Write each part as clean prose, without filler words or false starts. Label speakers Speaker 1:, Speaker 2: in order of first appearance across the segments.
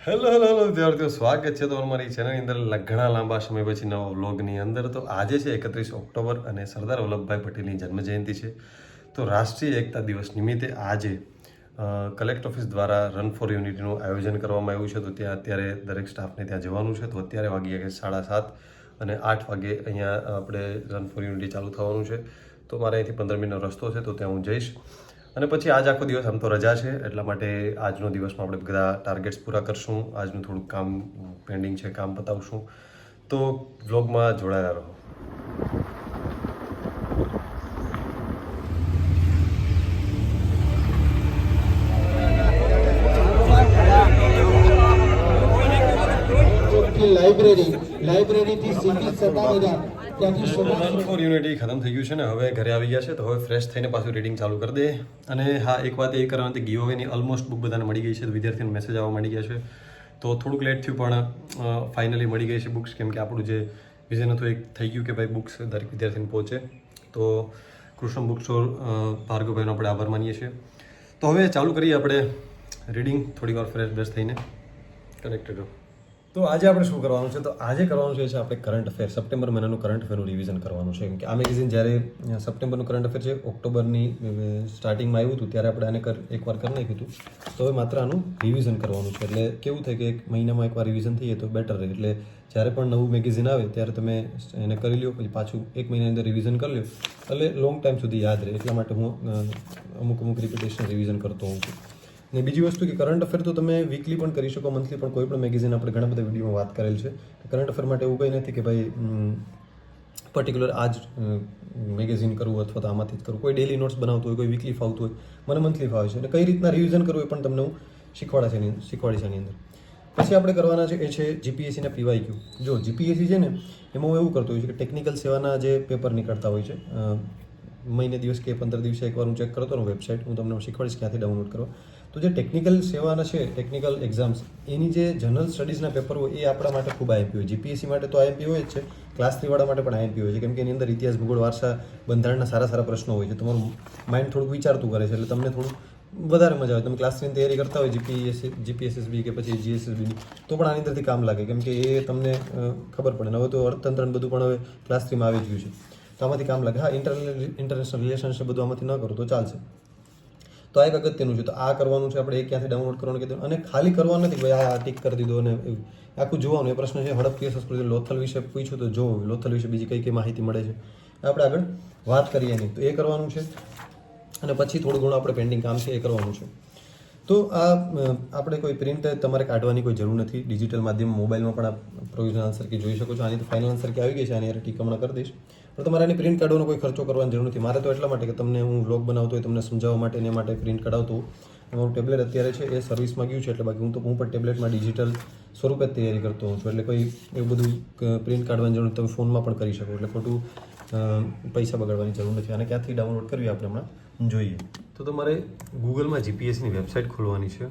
Speaker 1: Hello વિદ્યાર્થીઓ, સ્વાગત છે તમારું મારી ચેનલની અંદર ઘણા લાંબા સમય પછી નવા વ્લોગની અંદર. તો આજે છે 31 ઓક્ટોબર અને સરદાર વલ્લભભાઈ પટેલની જન્મજયંતિ છે. તો રાષ્ટ્રીય એકતા દિવસ નિમિત્તે આજે કલેક્ટર ઓફિસ દ્વારા રન ફોર યુનિટીનું આયોજન કરવામાં આવ્યું છે. તો ત્યાં અત્યારે દરેક સ્ટાફને ત્યાં જવાનું છે. તો અત્યારે વાગી ગયા 7:30 અને 8 વાગે અહીંયા આપણે રન ફોર યુનિટી ચાલુ થવાનું છે. તો મારે અહીંથી 15 મિનિટનો રસ્તો છે, તો ત્યાં હું જઈશ. અને પછી આજ આખો દિવસ આમ તો રજા છે, એટલા માટે આજનો દિવસમાં આપણે બધા ટાર્ગેટ્સ પૂરા કરશું. આજનું થોડુંક કામ પેન્ડિંગ છે, કામ પતાવશું. તો વ્લોગમાં જોડાયેલા રહો.
Speaker 2: લાઇબ્રેરીથી સીધી સત્તાવેરા ત્યાંથી
Speaker 1: રન ફોર યુનિટી ખતમ થઈ ગયું છે ને હવે ઘરે આવી ગયા છે. તો હવે ફ્રેશ થઈને પાછું રીડિંગ ચાલુ કરી દે. અને હા, એક વાત એ કરવાની હતી, ગીવઅવેની ઓલમોસ્ટ બુક બધાને મળી ગઈ છે. વિદ્યાર્થીઓને મેસેજ આવવા મળી ગયા છે. તો થોડુંક લેટ થયું, પણ ફાઇનલી મળી ગઈ છે બુક્સ. કેમ કે આપણું જે વિઝન હતું એક થઈ ગયું કે ભાઈ બુક્સ દરેક વિદ્યાર્થીને પહોંચે. તો કૃષ્ણ બુક સ્ટોર ભાર્ગવભાઈનો આપણે આભાર માનીએ છીએ. તો હવે ચાલુ કરીએ આપણે રીડિંગ. થોડી વાર ફ્રેશ થઈને કનેક્ટેડ રહો. તો આજે આપણે શું કરવાનું છે? તો આજે કરવાનું છે આપણે કરંટ અફેર, સપ્ટેમ્બર મહિનાનું કરંટ અફેરનું રિવિઝન કરવાનું છે. કેમ કે આ મેગેઝિન જ્યારે સપ્ટેમ્બરનું કરંટ અફેર છે, ઓક્ટોબરની સ્ટાર્ટિંગમાં આવ્યું હતું ત્યારે આપણે આને એકવાર કરી નાખ્યું હતું. તો હવે માત્ર આનું રિવિઝન કરવાનું છે. એટલે કેવું થાય કે એક મહિનામાં એકવાર રિવિઝન થઈએ તો બેટર રહે. એટલે જ્યારે પણ નવું મેગેઝિન આવે ત્યારે તમે એને કરી લો, પછી પાછું એક મહિનાની અંદર રિવિઝન કરી લો, એટલે લોંગ ટાઈમ સુધી યાદ રહે. એટલા માટે હું અમુક રિપીટેશન રિવિઝન કરતો હોઉં છું. ને બીજી વસ્તુ કે કરંટ અફેર તો તમે વીકલી પણ કરી શકો, મંથલી પણ. કોઈ પણ મેગેઝિન આપણે ઘણા બધા વિડીયોમાં વાત કરેલ છે. કરંટ અફેર માટે એવું કંઈ નથી કે ભાઈ પર્ટિક્યુલર આ જ મેગેઝિન કરવું અથવા તો આમાંથી જ કરવું. કોઈ ડેલી નોટ્સ બનાવતું હોય, કોઈ વીકલી ફાવતું હોય, મને મંથલી ફાવે છે. અને કઈ રીતના રિવિઝન કરવું એ પણ તમને હું શીખવાડીશ આની અંદર. પછી આપણે કરવાના છે એ છે જીપીએસસીના પીવાયક્યુ. જો જીપીએસસી છે ને, એમાં હું એવું કરતો હોય છે કે ટેકનિકલ સેવાના જે પેપર નીકળતા હોય છે, મહિને દિવસ કે 15 દિવસે એકવાર હું ચેક કરતો રહું વેબસાઇટ. હું તમને શીખવાડીશ ક્યાંથી ડાઉનલોડ કરવા. તો જે ટેકનિકલ સેવાના છે, ટેકનિકલ એક્ઝામ્સ, એની જે જનરલ સ્ટડીઝના પેપર હોય એ આપણા માટે ખૂબ આઈએમપી હોય. જીપીએસસી માટે તો આઈએમપી હોય જ છે, ક્લાસ 3 વાળા માટે પણ આઈએમપી હોય છે. કેમ કે એની અંદર ઇતિહાસ, ભૂગોળ, વારસા, બંધારણના સારા પ્રશ્નો હોય છે. તમારું માઇન્ડ થોડુંક વિચારતું કરે છે, એટલે તમને થોડું વધારે મજા આવે. તમે ક્લાસ 3ની તૈયારી કરતા હોય જીપીએસએસબી કે પછી જીએસએસબીની, તો પણ આની અંદરથી કામ લાગે. કેમ કે એ તમને ખબર પડે. હવે તો અર્થતંત્ર બધું પણ હવે ક્લાસ 3માં આવી જ ગયું છે, તો આમાંથી કામ લાગે. હા, ઇન્ટરનેશનલ રિલેશન્સ બધું આમાંથી ન કરો તો ચાલશે. તો આ એક અગત્યનું છે. તો આ કરવાનું છે આપણે. એ ક્યાંથી ડાઉનલોડ કરવાનું કીધું. અને ખાલી કરવાનું નથી ભાઈ આ ટીક કરી દીધો અને આખું જોવાનું. એ પ્રશ્ન છે હડપ્પીય સંસ્કૃતિ, લોથલ વિશે પૂછ્યું તો જો લોથલ વિશે બીજી કઈ માહિતી મળે છે આપણે આગળ વાત કરીએ નહીં. તો એ કરવાનું છે. અને પછી થોડું ઘણું આપણે પેન્ડિંગ કામ છે એ કરવાનું છે. તો આ આપણે કોઈ પ્રિન્ટ તમારે કાઢવાની કોઈ જરૂર નથી. ડિજિટલ માધ્યમ મોબાઈલમાં પણ આ પ્રોવિઝનલ આન્સર કી જોઈ શકો છો. આની તો ફાઇનલ આન્સર કી આવી ગઈ છે, આની ટીક હમણાં કરી દઈશ. પણ તમારે આની પ્રિન્ટ કાઢવાનો કોઈ ખર્ચો કરવાની જરૂર નથી. મારે તો એટલા માટે કે તમને હું વ્લોગ બનાવતો હોય, તમને સમજાવવા માટે એને માટે પ્રિન્ટ કઢાવતો હોઉં. મારું ટેબ્લેટ અત્યારે છે એ સર્વિસમાં ગયું છે, એટલે બાકી હું પણ ટેબ્લેટમાં ડિજિટલ સ્વરૂપે જ તૈયારી કરતો હોઉં છું. એટલે કોઈ એવું બધું પ્રિન્ટ કાઢવાની જરૂર તમે ફોનમાં પણ કરી શકો. એટલે ખોટું પૈસા બગાડવાની જરૂર નથી. આને ક્યાંથી ડાઉનલોડ કરવી આપણે હમણાં જોઈએ. તો તમારે ગૂગલમાં જીપીએસસીની વેબસાઇટ ખોલવાની છે.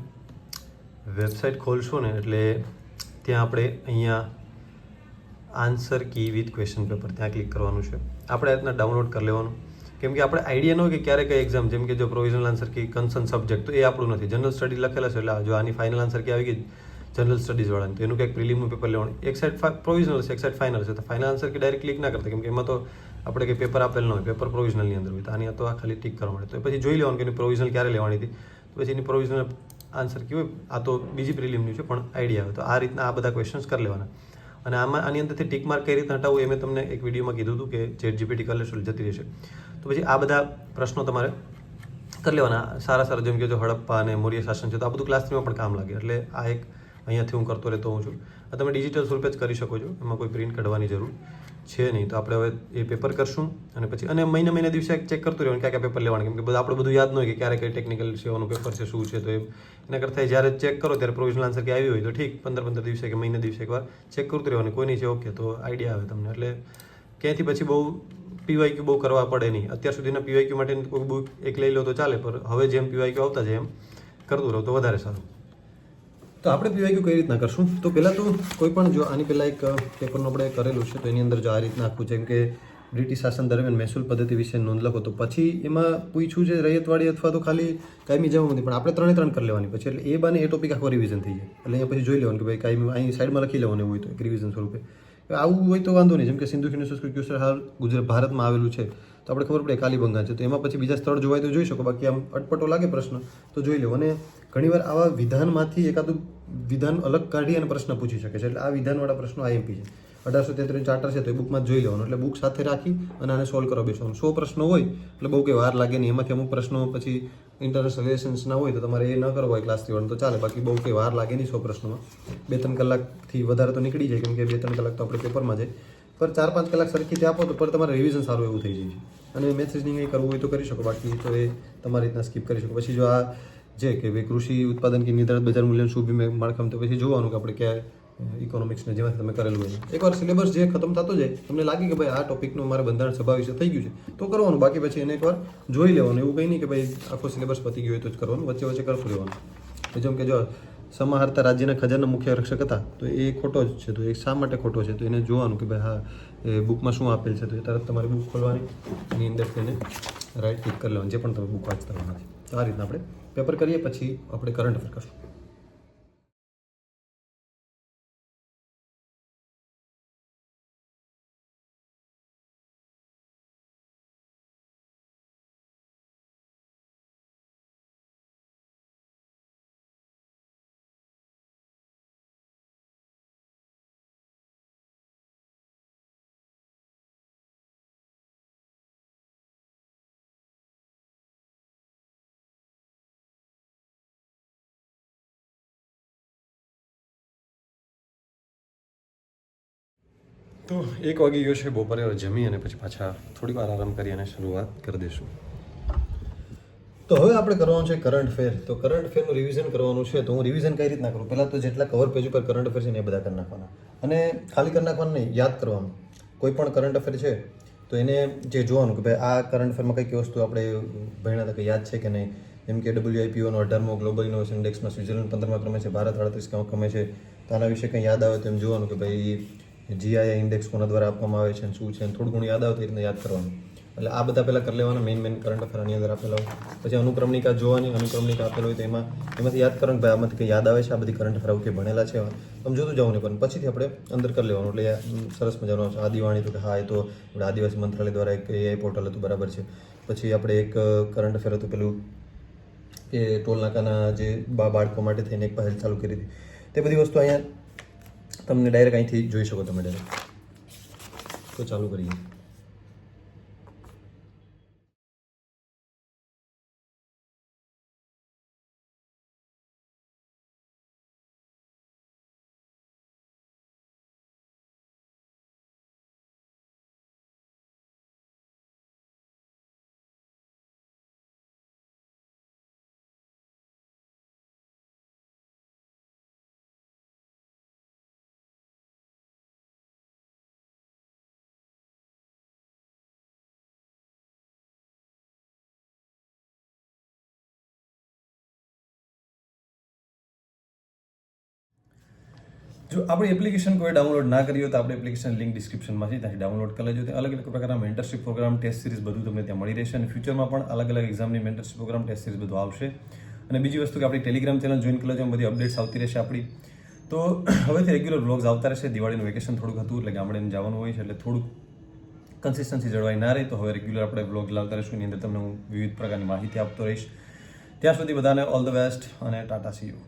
Speaker 1: વેબસાઇટ ખોલશો ને એટલે ત્યાં આપણે અહીંયા answer key with question paper ત્યાં ક્લિક કરવાનું છે. આપણે આ રીતના ડાઉનલોડ કરી લેવાનું. કેમ કે આપણે આઈડિયા ન હોય કે ક્યારે કઈ એક્ઝામ, જેમ કે જો provisional answer key concern subject, તો એ આપણું નથી. જનરલ સ્ટડી લખેલા છે, એટલે જો આની ફાઇનલ આન્સર કી આવી ગઈ જનરલ સ્ટડીઝ વાળાની, તો એનું કંઈક પ્રિલિમનું પેપર લેવાનું. એક સાઈડ પ્રોવિઝનલ છે, એક સાઈડ ફાઇનલ છે. તો final answer key direct click ના કરતા, કેમ કે એમાં તો આપણે કંઈ પેપર આપેલ ન હોય, પેપર પ્રોવિઝનલની અંદર હોય. તો આની તો આ ખાલી ટિક કરવા મળે. તો પછી જોઈ લેવાનું કે એની પ્રોવિઝનલ ક્યારે લેવાની હતી. તો પછી એની પ્રોવિઝનલ આન્સર કી હોય. આ તો બીજી પ્રિલિમની છે, પણ આઈડિયા આવે. તો આ રીતના આ બધા ક્વેશ્ચન્સ કરી લેવાના. અને આની અંદરથી ટિક માર્ક કઈ રીતના હટાવવું એ મેં તમને એક વિડીયોમાં કીધું હતું કે ચેટ જીપીટી કરી લેશો જતી રહેશે. તો પછી આ બધા પ્રશ્નો તમારે કરી લેવાના. સારા જેમ કે જો હડપ્પા અને મૌર્ય શાસન છે, તો આ બધું ક્લાસ 3માં પણ કામ લાગે. એટલે આ એક અહીંયાથી હું કરતો રહેતો હોઉં છું. આ તમે ડિજિટલ સ્વરૂપે જ કરી શકો છો, એમાં કોઈ પ્રિન્ટ કાઢવાની જરૂર છે નહીં. તો આપણે હવે એ પેપર કરશું અને પછી મહિને દિવસે ચેક કરતું રહેવાનું ક્યાં પેપર લેવાનું. કેમ કે આપણે બધું યાદ ન હોય કે ક્યારે કઈ ટેકનિકલ સેવાનું પેપર છે, શું છે. તો એના કરતાં જ્યારે ચેક કરો ત્યારે પ્રોવિઝનલ આન્સર કે આવી હોય તો ઠીક, 15 દિવસે કે મહિને દિવસે એકવાર ચેક કરતું રહેવાનું. કોઈ નહીં છે ઓકે, તો આઈડિયા આવે તમને. એટલે ક્યાંયથી પછી બહુ પીવાયક્યુ બહુ કરવા પડે નહીં. અત્યાર સુધીના પીવાયક્યુ માટે કોઈ બુક એક લઈ લો તો ચાલે, પણ હવે જેમ પીવાયક્યુ આવતા જાય એમ કરતું રહો તો વધારે સારું. તો આપણે પીવાયક્યુ કઈ રીતના કરશું? તો પહેલાં તો કોઈ પણ જો આની પહેલાં એક પેપરનું આપણે કરેલું છે, તો એની અંદર જો આ રીતના આખું, જેમ કે બ્રિટિશ શાસન દરમિયાન મહેસૂલ પદ્ધતિ વિશે નોંધ લખો. તો પછી એમાં પૂછ્યું છે રૈયતવાડી અથવા તો ખાલી કાયમી જમા નથી, પણ આપણે 3 કરી લેવાની પછી, એટલે એ બાને એ ટોપિક આખો રિવિઝન થઈ જાય. એટલે અહીંયા પછી જોઈ લેવાનું કે ભાઈ કાયમી અહીં સાઈડમાં લખી લેવાનું એવું હોય તો એક રિવિઝન સ્વરૂપે. આવું હોય તો વાંધો નહીં, જેમ કે સિંધુ ખીણ સંસ્કૃત ક્યુસર હાલ ગુજરાત ભારતમાં આવેલું છે તો આપણે ખબર પડે કાલીબંગા છે, તો એમાં પછી બીજા સ્થળ જોવાય તો જોઈ શકો, બાકી આમ અટપટો લાગે પ્રશ્ન તો જોઈ લો. અને ઘણીવાર આવા વિધાનમાંથી એકાદું વિધાન અલગ કાઢી અને પ્રશ્ન પૂછી શકે છે, એટલે આ વિધાનવાળા પ્રશ્નો આઈએમપી છે. 1833 ચાર્ટર છે તો એ બુકમાં જ જોઈ લેવાનું, એટલે બુક સાથે રાખી અને આને સોલ્વ કરવા બેસવાનું. 100 પ્રશ્નો હોય એટલે બહુ કંઈ વાર લાગે નહીં. એમાંથી અમુક પ્રશ્નો પછી ઇન્ટરનેશનલ રિલેશન્સના હોય તો તમારે એ ન કરવા હોય ક્લાસ 3 તો ચાલે, બાકી બહુ કંઈ વાર લાગે નહીં 100 પ્રશ્નોમાં. 2-3 કલાકથી વધારે તો નીકળી જાય, કેમ કે 2-3 કલાક તો આપણે પેપરમાં જાય, પર 4-5 કલાક સરખીથી આપો તો પર તમારે રિવિઝન સારું એવું થઈ જાય છે. અને મેથ્સ રીઝનિંગ એ કરવું હોય તો કરી શકો, બાકી તો એ તમારી રીતના સ્કીપ કરી શકો. પછી જો આ જે કે ભાઈ કૃષિ ઉત્પાદન કે નિર્ધારિત બજાર મૂલ્યનું શું માળખાં, તો પછી જોવાનું કે આપણે ક્યાં ઇકોનોમિક્સને જેમાંથી તમે કરેલું હોય. એકવાર સિલેબસ જે ખતમ થતો જાય, તમને લાગે કે ભાઈ આ ટોપિકનું મારે બંધારણ સભા વિશે થઈ ગયું છે તો કરવાનું, બાકી પછી એને એકવાર જોઈ લેવાનું. એવું કંઈ નહીં કે ભાઈ આખો સિલેબસ પતી ગયો હોય તો જ કરવાનું, વચ્ચે વચ્ચે કરતું રહેવાનું. જેમ કે જો સમાહર્તા રાજ્યના ખજાના મુખ્ય રક્ષક હતા તો એ ખોટો જ છે, તો એ શા માટે ખોટો છે તો એને જોવાનું કે ભાઈ હા એ બુકમાં શું આપેલ છે, તો એ તરત તમારી બુક ખોલવાની, એની અંદર તેને રાઈટ ક્લિક કરી લેવાનું, જે પણ તમે બુક વાંચતા હોવાના છે. તો આ રીતના આપણે પેપર કરીએ, પછી આપણે કરંટ અફેર કરશું. તો 1 વાગી ગયો છે, બપોરે જમી અને પછી પાછા થોડી વાર આરામ કરી અને શરૂઆત કરી દઈશું. તો હવે આપણે કરવાનું છે કરંટ અફેર. તો કરંટ અફેરનું રિવિઝન કરવાનું છે, તો હું રિવિઝન કઈ રીતના કરું, પહેલાં તો જેટલા કવર પેજ ઉપર કરંટ અફેર છે ને એ બધા કરી નાખવાના, અને ખાલી કરી નાખવાનું નહીં, યાદ કરવાનું. કોઈ પણ કરંટ અફેર છે તો એને જે જોવાનું કે ભાઈ આ કરંટ અફેરમાં કઈ વસ્તુ આપણે ભણ્યા હતા કે યાદ છે કે નહીં. જેમ કે WIPOનો 18મો ગ્લોબલ ઇનોવેશન ઇન્ડેક્સમાં સ્વિટ્ઝરલેન્ડ 15મા ક્રમે છે, ભારત 38 ક્રમે છે, તો આના વિશે કંઈ યાદ આવે તો એમ જોવાનું કે ભાઈ GII ઇન્ડેક્સ કોના દ્વારા આપવામાં આવે છે અને શું છે, થોડું ઘણું યાદ આવે તો એ રીતના યાદ કરવાનું. એટલે આ બધા પહેલાં કરી લેવાના, મેઇન કરંટ અફેર આની અંદર આપેલા હોય. પછી અનુક્રમણિકા જોવાની, અનુક્રમણિકા આપેલો હોય તો એમાંથી યાદ કરવાનું ભાઈ આમાંથી કંઈ યાદ આવે છે, આ બધી કરંટ અફેર આવું કે ભણેલા છે આમ જોતું જવાનું, પણ પછીથી આપણે અંદર કરી લેવાનું. એટલે સરસ મજાનું છે. આદિવાણી તો કે હા એ તો આપણે આદિવાસી મંત્રાલય દ્વારા એક AI પોર્ટલ હતું, બરાબર છે. પછી આપણે એક કરંટ અફેર હતું પેલું કે ટોલ નાકાના જે બાળકો માટે થઈને એક પહેલ ચાલુ કરી હતી, તે બધી વસ્તુ અહીંયા તમને ડાયરેક્ટ અહીંથી જોઈ શકો તમે ડાયરેક્ટ. તો ચાલુ કરીએ. જો આપણી એપ્લિકેશન કોઈ ડાઉનલોડ ના કરી હોય તો આપણી એપ્લિકેશન લિંક ડિસ્ક્રિપ્શનમાં છે, ત્યાંથી ડાઉનલોડ કરી લેજો. અલગ અલગ પ્રકારના મેન્ટરશિપ પ્રોગ્રામ, ટેસ્ટ સિરીઝ બધું તમને ત્યાં મળી રહેશે, અને ફ્યુચરમાં પણ અલગ અલગ એક્ઝામની મેન્ટરશિપ પ્રોગ્રામ, ટેસ્ટ સિરીઝ બધું આવશે. અને બીજી વસ્તુ કે આપણી ટેલિગ્રામ ચેનલ જોઈન કરી લેજો, બધી અપડેટ્સ આવતી રહેશે આપણી. તો હવેથી રેગ્યુલર વ્લોગ્સ આવતા રહેશે. દિવાળીનું વેકેશન થોડુંક હતું એટલે ગામડે જવાનું હોય છે, એટલે થોડુંક કન્સિસ્ટન્સી જળવાઈ ના રહી, તો હવે રેગ્યુલર આપણે વ્લોગ લાવતા રહીશું. એની અંદર તમને હું વિવિધ પ્રકારની માહિતી આપતો રહીશ. ત્યાં સુધી બધાને ઓલ ધ બેસ્ટ અને ટાટા સી યુ.